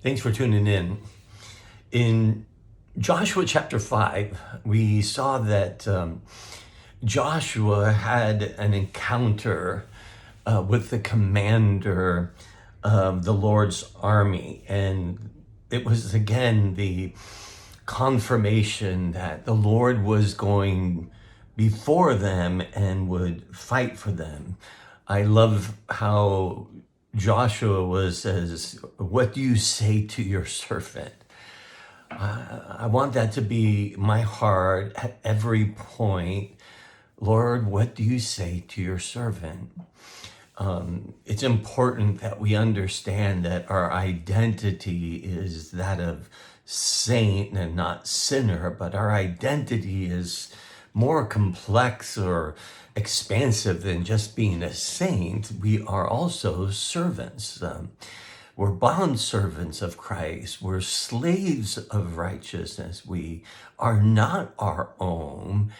Thanks for tuning in. In Joshua chapter 5, we saw that Joshua had an encounter with the commander of the Lord's army. And it was again the confirmation that the Lord was going before them and would fight for them. I love how Joshua says, "What do you say to your servant?" I want that to be my heart at every point. Lord, what do you say to your servant? It's important that we understand that our identity is that of saint and not sinner, but our identity is more complex or expansive than just being a saint. We are also servants. We're bond servants of Christ. We're slaves of righteousness. We are not our own.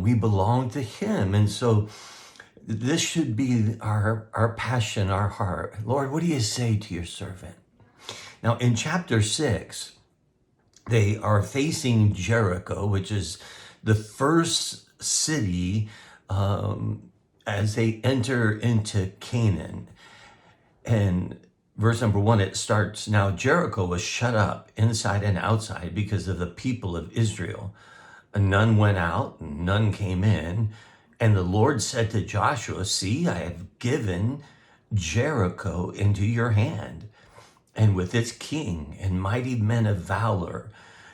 We belong to Him. And so this should be our passion, our heart. Lord, what do you say to your servant? Now, in chapter 6, they are facing Jericho, which is the first city as they enter into Canaan. And verse number 1, it starts, "Now Jericho was shut up inside and outside because of the people of Israel. And none went out, and none came in. And the Lord said to Joshua, see, I have given Jericho into your hand, and with its king and mighty men of valor.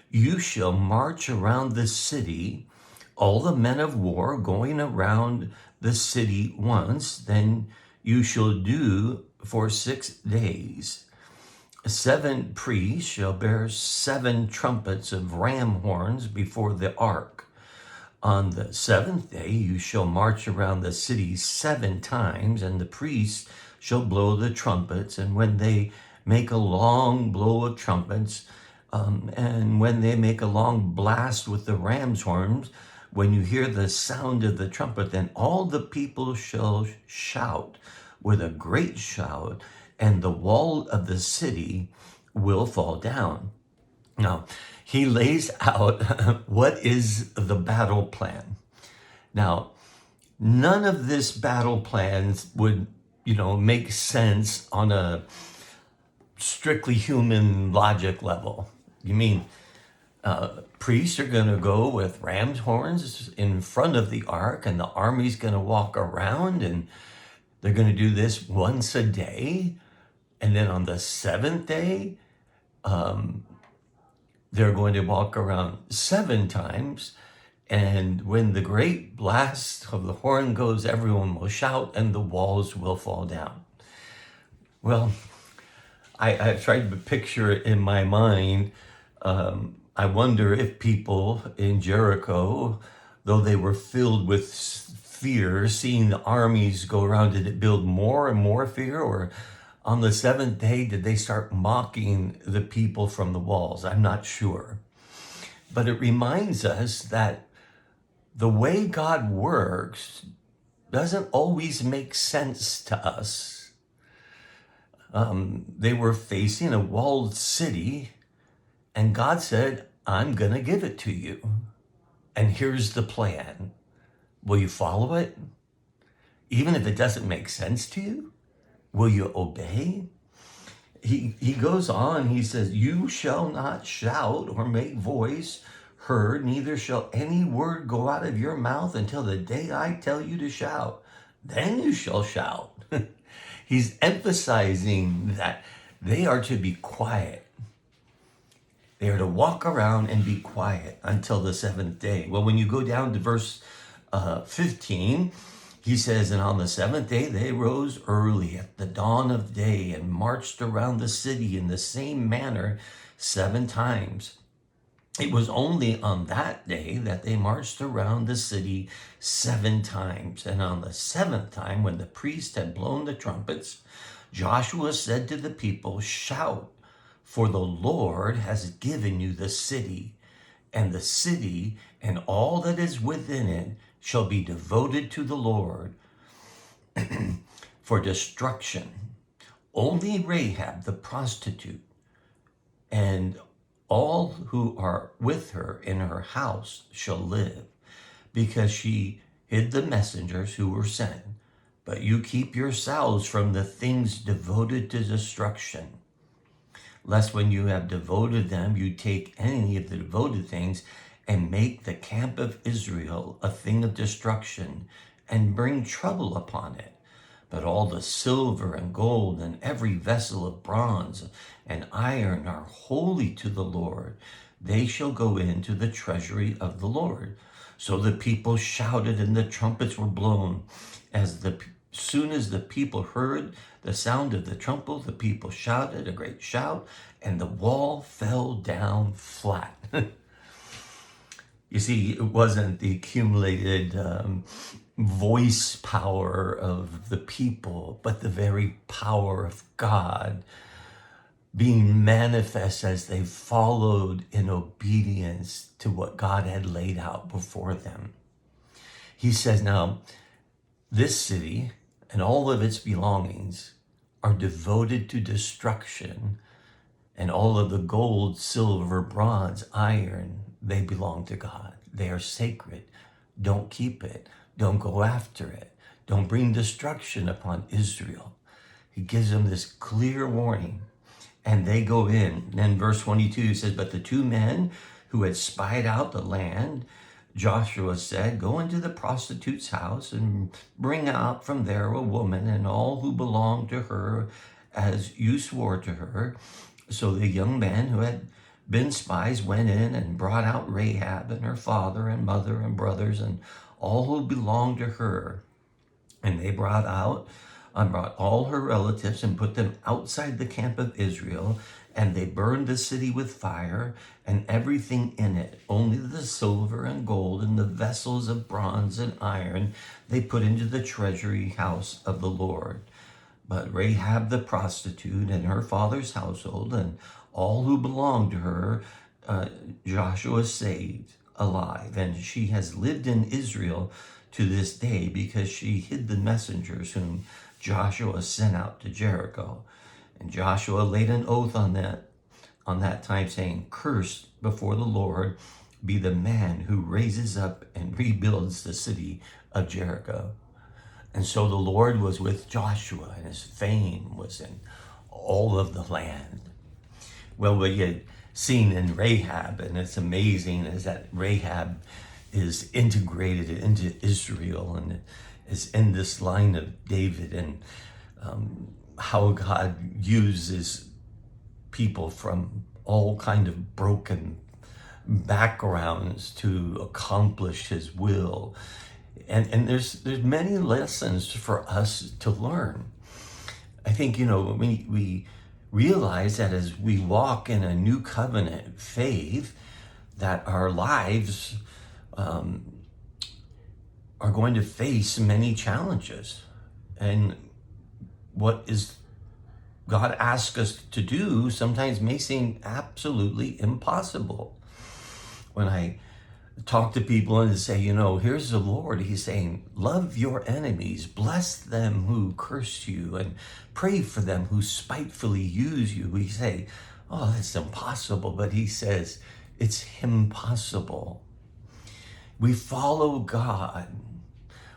You shall march around the city, all the men of war going around the city once. Then you shall do for 6 days. 7 priests shall bear 7 trumpets of ram horns before the ark. On the 7th day you shall march around the city 7 times, and the priests shall blow the trumpets. And when they make a long blow of trumpets, and when they make a long blast with the ram's horns, when you hear the sound of the trumpet, then all the people shall shout with a great shout, and the wall of the city will fall down." Now, he lays out what is the battle plan. Now, none of this battle plans would, make sense on a strictly human logic level. You mean priests are going to go with ram's horns in front of the ark, and the army's going to walk around, and they're going to do this once a day, and then on the 7th day, they're going to walk around 7 times, and when the great blast of the horn goes, everyone will shout, and the walls will fall down. Well, I've tried to picture it in my mind. I wonder if people in Jericho, though they were filled with fear, seeing the armies go around, did it build more and more fear? Or on the 7th day, did they start mocking the people from the walls? I'm not sure. But it reminds us that the way God works doesn't always make sense to us. They were facing a walled city, and God said, I'm going to give it to you. And here's the plan. Will you follow it? Even if it doesn't make sense to you? Will you obey? He goes on, he says, you shall not shout or make voice heard, neither shall any word go out of your mouth until the day I tell you to shout. Then you shall shout. He's emphasizing that they are to be quiet. They are to walk around and be quiet until the 7th day. Well, when you go down to verse 15, he says, and on the 7th day they rose early at the dawn of day and marched around the city in the same manner 7 times. It was only on that day that they marched around the city 7 times. And on the 7th time, when the priest had blown the trumpets, Joshua said to the people, shout, for the Lord has given you the city, and the city and all that is within it shall be devoted to the Lord for destruction. Only Rahab the prostitute and all who are with her in her house shall live, because she hid the messengers who were sent. But you keep yourselves from the things devoted to destruction, lest when you have devoted them, you take any of the devoted things and make the camp of Israel a thing of destruction and bring trouble upon it. But all the silver and gold and every vessel of bronze and iron are holy to the Lord. They shall go into the treasury of the Lord. So the people shouted, and the trumpets were blown. As soon as the people heard the sound of the trumpet, the people shouted a great shout, and the wall fell down flat. You see, it wasn't the accumulated voice power of the people, but the very power of God being manifest as they followed in obedience to what God had laid out before them. He says, now, this city and all of its belongings are devoted to destruction, and all of the gold, silver, bronze, iron, they belong to God. They are sacred. Don't keep it. Don't go after it. Don't bring destruction upon Israel. He gives them this clear warning, and they go in. And then verse 22 says, but the two men who had spied out the land, Joshua said, go into the prostitute's house and bring out from there a woman and all who belong to her as you swore to her. So the young men who had been spies went in and brought out Rahab and her father and mother and brothers and all who belonged to her. And they brought all her relatives and put them outside the camp of Israel. And they burned the city with fire and everything in it. Only the silver and gold and the vessels of bronze and iron they put into the treasury house of the Lord. But Rahab the prostitute and her father's household and all who belonged to her, Joshua saved alive. And she has lived in Israel to this day because she hid the messengers whom Joshua sent out to Jericho. And Joshua laid an oath on that time, saying, cursed before the Lord be the man who raises up and rebuilds the city of Jericho. And so the Lord was with Joshua, and his fame was in all of the land. Well, we had seen in Rahab, and it's amazing, is that Rahab is integrated into Israel and is in this line of David, and how God uses people from all kind of broken backgrounds to accomplish his will. And there's many lessons for us to learn. I think, we realize that as we walk in a new covenant faith, that our lives are going to face many challenges. And what is God asks us to do sometimes may seem absolutely impossible. When I talk to people and say, here's the Lord, he's saying, love your enemies, bless them who curse you, and pray for them who spitefully use you. We say, oh, that's impossible. But he says, it's impossible. We follow God.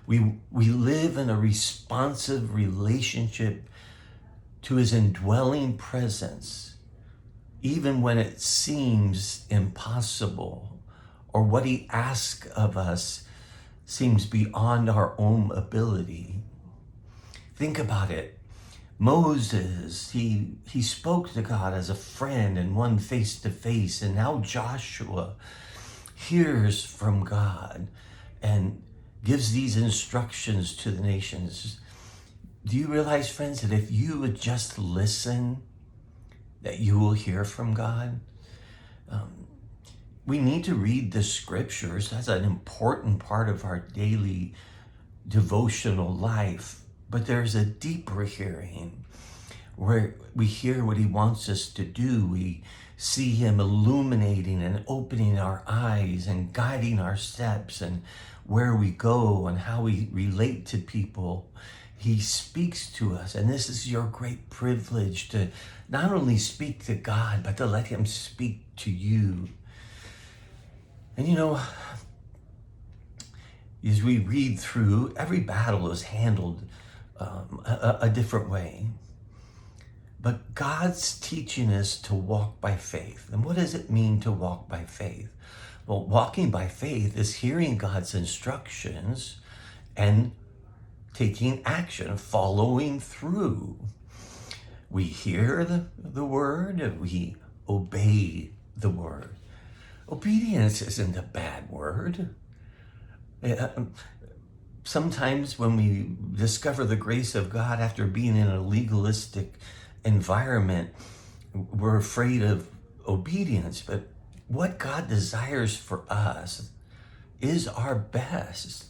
We live in a responsive relationship to his indwelling presence, even when it seems impossible, or what he asks of us seems beyond our own ability. Think about it. Moses, he spoke to God as a friend and one face to face, and now Joshua hears from God and gives these instructions to the nations. Do you realize, friends, that if you would just listen, that you will hear from God? We need to read the scriptures. That's an important part of our daily devotional life. But there's a deeper hearing where we hear what he wants us to do. We see him illuminating and opening our eyes and guiding our steps and where we go and how we relate to people. He speaks to us, and this is your great privilege to not only speak to God, but to let him speak to you. And as we read through, every battle is handled a different way. But God's teaching us to walk by faith. And what does it mean to walk by faith? Well, walking by faith is hearing God's instructions and taking action, following through. We hear the word, we obey the word. Obedience isn't a bad word. Sometimes when we discover the grace of God after being in a legalistic environment, we're afraid of obedience. But what God desires for us is our best.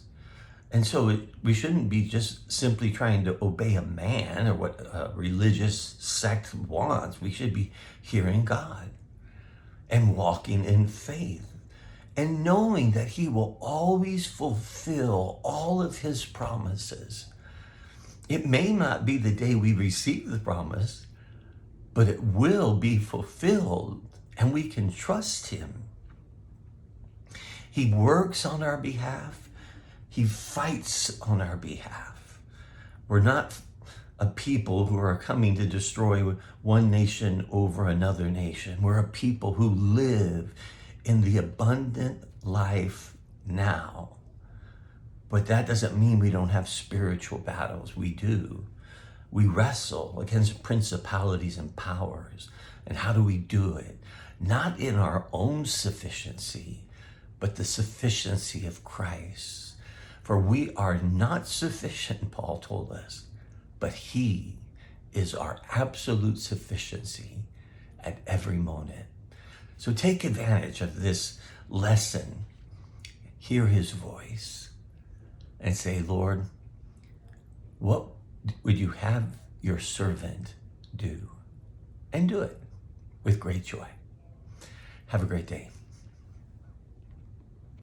And so we shouldn't be just simply trying to obey a man or what a religious sect wants. We should be hearing God and walking in faith and knowing that he will always fulfill all of his promises. It may not be the day we receive the promise, but it will be fulfilled, and we can trust him. He works on our behalf. He fights on our behalf. We're not a people who are coming to destroy one nation over another nation. We're a people who live in the abundant life now. But that doesn't mean we don't have spiritual battles. We do. We wrestle against principalities and powers. And how do we do it? Not in our own sufficiency, but the sufficiency of Christ. For we are not sufficient, Paul told us, but he is our absolute sufficiency at every moment. So take advantage of this lesson, hear his voice, and say, Lord, what would you have your servant do? And do it with great joy. Have a great day.